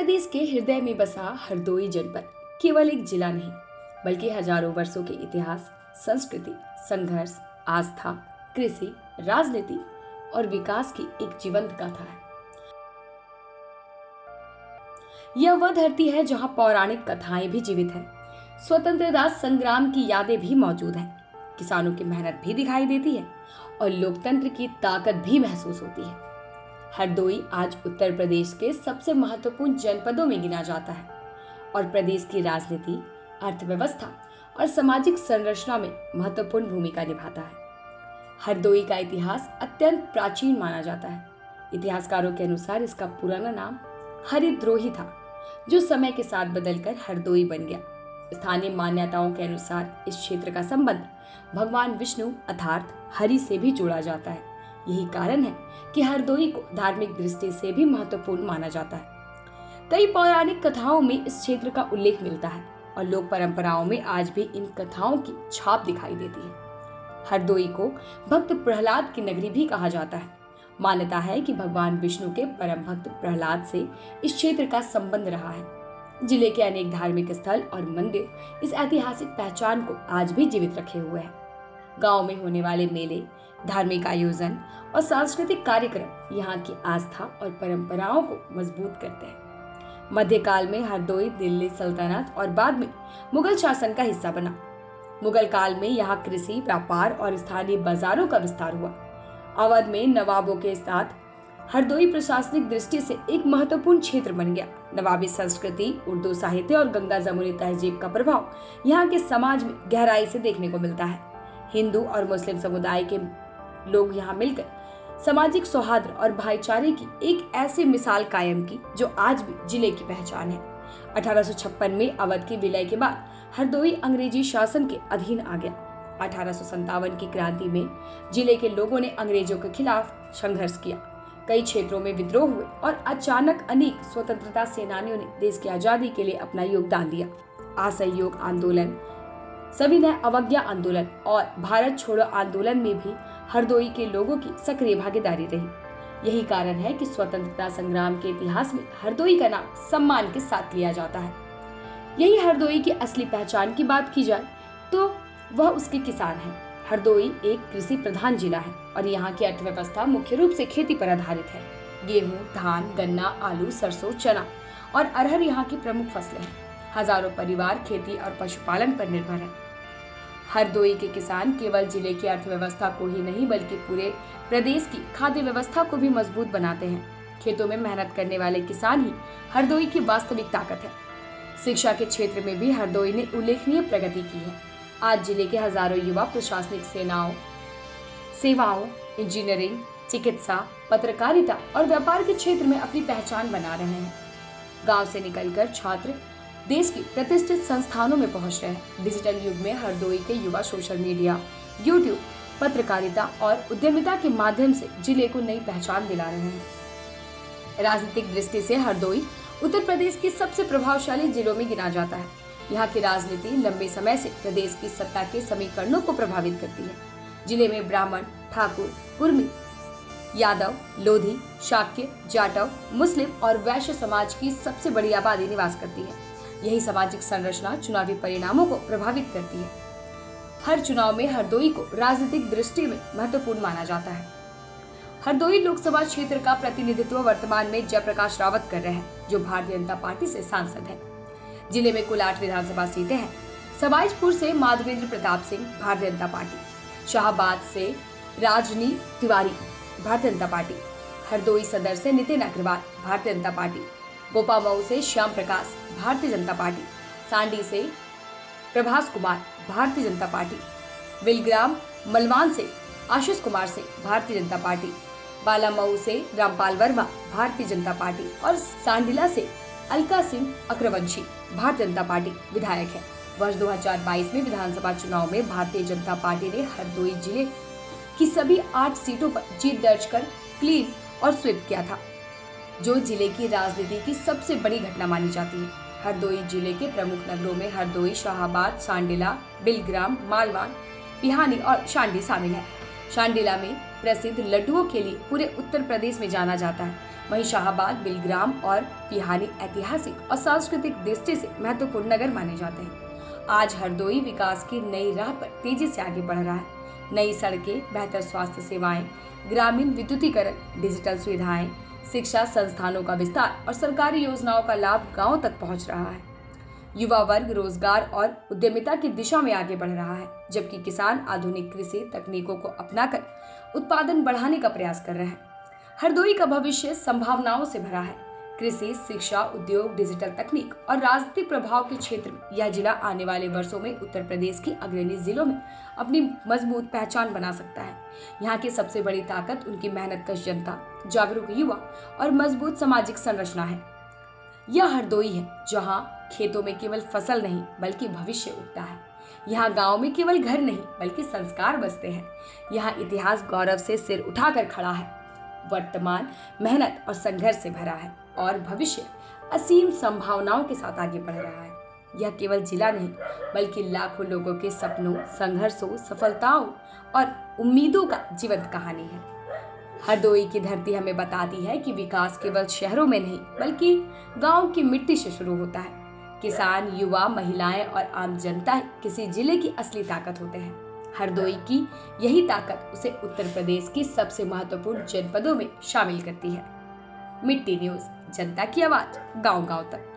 प्रदेश के हृदय में बसा हरदोई जनपद केवल एक जिला नहीं, बल्कि हजारों वर्षों के इतिहास, संस्कृति, संघर्ष, आस्था, कृषि, राजनीति और विकास की एक जीवंत गाथा है। यह वह धरती है जहां पौराणिक कथाएं भी जीवित हैं, स्वतंत्रता संग्राम की यादें भी मौजूद हैं, किसानों की मेहनत भी दिखाई देती है और लोकतंत्र की ताकत भी महसूस होती है। हरदोई आज उत्तर प्रदेश के सबसे महत्वपूर्ण जनपदों में गिना जाता है और प्रदेश की राजनीति, अर्थव्यवस्था और सामाजिक संरचना में महत्वपूर्ण भूमिका निभाता है। हरदोई का इतिहास अत्यंत प्राचीन माना जाता है। इतिहासकारों के अनुसार इसका पुराना नाम हरिद्रोही था, जो समय के साथ बदलकर हरदोई बन गया। स्थानीय मान्यताओं के अनुसार इस क्षेत्र का संबंध भगवान विष्णु अर्थात हरि से भी जोड़ा जाता है। यही कारण है कि हरदोई को धार्मिक दृष्टि से भी महत्वपूर्ण माना जाता है। कई पौराणिक कथाओं में इस क्षेत्र का उल्लेख मिलता है और लोक परंपराओं में आज भी इन कथाओं की छाप दिखाई देती है। हरदोई को भक्त प्रहलाद की नगरी भी कहा जाता है। मान्यता है कि भगवान विष्णु के परम भक्त प्रहलाद से इस क्षेत्र का संबंध रहा है। जिले के अनेक धार्मिक स्थल और मंदिर इस ऐतिहासिक पहचान को आज भी जीवित रखे हुए हैं। गांव में होने वाले मेले, धार्मिक आयोजन और सांस्कृतिक कार्यक्रम यहाँ की आस्था और परंपराओं को मजबूत करते हैं। मध्यकाल में हरदोई दिल्ली सल्तनत और बाद में मुगल शासन का हिस्सा बना। मुगल काल में यहाँ कृषि, व्यापार और स्थानीय बाजारों का विस्तार हुआ। अवध में नवाबों के साथ हरदोई प्रशासनिक दृष्टि से एक महत्वपूर्ण क्षेत्र बन गया। नवाबी संस्कृति, उर्दू साहित्य और गंगा जमुनी तहजीब का प्रभाव यहाँ के समाज में गहराई से देखने को मिलता है। हिंदू और मुस्लिम समुदाय के लोग यहाँ मिलकर सामाजिक सौहार्द और भाईचारे की एक ऐसी मिसाल कायम की जो आज भी जिले की पहचान है। 1856 में अवध के विलय के बाद हरदोई अंग्रेजी शासन के अधीन आ गया। 1857 की क्रांति में जिले के लोगों ने अंग्रेजों के खिलाफ संघर्ष किया। कई क्षेत्रों में विद्रोह हुए और अचानक अनेक स्वतंत्रता सेनानियों ने देश की आजादी के लिए अपना योगदान दिया। असहयोग आंदोलन, सविनय अवज्ञा आंदोलन और भारत छोड़ो आंदोलन में भी हरदोई के लोगों की सक्रिय भागीदारी रही। यही कारण है कि स्वतंत्रता संग्राम के इतिहास में हरदोई का नाम सम्मान के साथ लिया जाता है। यही हरदोई की असली पहचान की बात की जाए तो वह उसके किसान हैं। हरदोई एक कृषि प्रधान जिला है और यहाँ की अर्थव्यवस्था मुख्य रूप से खेती पर आधारित है। गेहूं, धान, गन्ना, आलू, सरसों, चना और अरहर यहाँ की प्रमुख फसलें हैं। हजारों परिवार खेती और पशुपालन पर निर्भर है। हरदोई के किसान केवल जिले की अर्थव्यवस्था को ही नहीं बल्कि पूरे प्रदेश की खाद्य व्यवस्था को भी मजबूत बनाते हैं। खेतों में मेहनत करने वाले किसान ही हरदोई की वास्तविक ताकत है। शिक्षा के क्षेत्र में भी हरदोई ने उल्लेखनीय प्रगति की है। आज जिले के हजारों युवा प्रशासनिक सेवाओं, इंजीनियरिंग, चिकित्सा, पत्रकारिता और व्यापार के क्षेत्र में अपनी पहचान बना रहे हैं। गांव से निकलकर छात्र देश की प्रतिष्ठित संस्थानों में पहुंच रहे हैं। डिजिटल युग में हरदोई के युवा सोशल मीडिया, यूट्यूब, पत्रकारिता और उद्यमिता के माध्यम से जिले को नई पहचान दिला रहे हैं। राजनीतिक दृष्टि से हरदोई उत्तर प्रदेश के सबसे प्रभावशाली जिलों में गिना जाता है। यहाँ की राजनीति लंबे समय से प्रदेश की सत्ता के समीकरणों को प्रभावित करती है। जिले में ब्राह्मण, ठाकुर, कुर्मी, यादव, लोधी, शाक्य, जाटव, मुस्लिम और वैश्य समाज की सबसे बड़ी आबादी निवास करती है। यही सामाजिक संरचना चुनावी परिणामों को प्रभावित करती है। हर चुनाव में हरदोई को राजनीतिक दृष्टि में महत्वपूर्ण माना जाता है। हरदोई लोकसभा क्षेत्र का प्रतिनिधित्व वर्तमान में जयप्रकाश रावत कर रहे हैं, जो भारतीय जनता पार्टी से सांसद है। जिले में कुल 8 विधानसभा सीटें हैं। सबाइजपुर से माधवेंद्र प्रताप सिंह, भारतीय जनता पार्टी। शाहबाद से राजनी तिवारी, भारतीय जनता पार्टी। हरदोई सदर से नितिन अग्रवाल, भारतीय जनता पार्टी। गोपामऊ से श्याम प्रकाश, भारतीय जनता पार्टी। सांडी से प्रभास कुमार, भारतीय जनता पार्टी। विलग्राम मलवान से आशीष कुमार से, भारतीय जनता पार्टी। बालामऊ से रामपाल वर्मा, भारतीय जनता पार्टी और सांडिला से अलका सिंह अग्रवंशी, भारतीय जनता पार्टी विधायक है। वर्ष 2022 में विधानसभा चुनाव में भारतीय जनता पार्टी ने हरदोई जिले की सभी 8 सीटों पर जीत दर्ज कर क्लीन और स्वीप किया था, जो जिले की राजनीति की सबसे बड़ी घटना मानी जाती है। हरदोई जिले के प्रमुख नगरों में हरदोई, शाहाबाद, सांडिला, बिलग्राम, मालवान, पिहानी और शांडी शामिल है। शांडिला में प्रसिद्ध लड्डुओं के लिए पूरे उत्तर प्रदेश में जाना जाता है। वहीं शाहाबाद, बिलग्राम और पिहानी ऐतिहासिक और सांस्कृतिक दृष्टि से महत्वपूर्ण नगर माने जाते हैं। आज हरदोई विकास की नई राह पर तेजी से आगे बढ़ रहा है। नई सड़कें, बेहतर स्वास्थ्य सेवाएं, ग्रामीण विद्युतीकरण, डिजिटल सुविधाएं, शिक्षा संस्थानों का विस्तार और सरकारी योजनाओं का लाभ गांव तक पहुंच रहा है। युवा वर्ग रोजगार और उद्यमिता की दिशा में आगे बढ़ रहा है, जबकि किसान आधुनिक कृषि तकनीकों को अपनाकर उत्पादन बढ़ाने का प्रयास कर रहे हैं। हरदोई का भविष्य संभावनाओं से भरा है। कृषि, शिक्षा, उद्योग, डिजिटल तकनीक और राजनीतिक प्रभाव के क्षेत्र में यह जिला आने वाले वर्षों में उत्तर प्रदेश की अग्रणी जिलों में अपनी मजबूत पहचान बना सकता है। यहाँ की सबसे बड़ी ताकत उनकी मेहनतकश जनता, जागरूक युवा और मजबूत सामाजिक संरचना है। यह हरदोई है जहाँ खेतों में केवल फसल नहीं बल्कि भविष्य उगता है। यहाँ गांव में केवल घर नहीं बल्कि संस्कार बसते हैं। यहाँ इतिहास गौरव से सिर उठाकर खड़ा है, वर्तमान मेहनत और संघर्ष से भरा है और भविष्य असीम संभावनाओं के साथ आगे बढ़ रहा है। यह केवल जिला नहीं बल्कि लाखों लोगों के सपनों, संघर्षों, सफलताओं और उम्मीदों का जीवंत कहानी है। हरदोई की धरती हमें बताती है कि विकास केवल शहरों में नहीं बल्कि गांव की मिट्टी से शुरू होता है। किसान, युवा, महिलाएं और आम जनता किसी जिले की असली ताकत होते हैं। हरदोई की यही ताकत उसे उत्तर प्रदेश की सबसे महत्वपूर्ण जनपदों में शामिल करती है। मिट्टी न्यूज़, जनता की आवाज, गांव-गांव तक।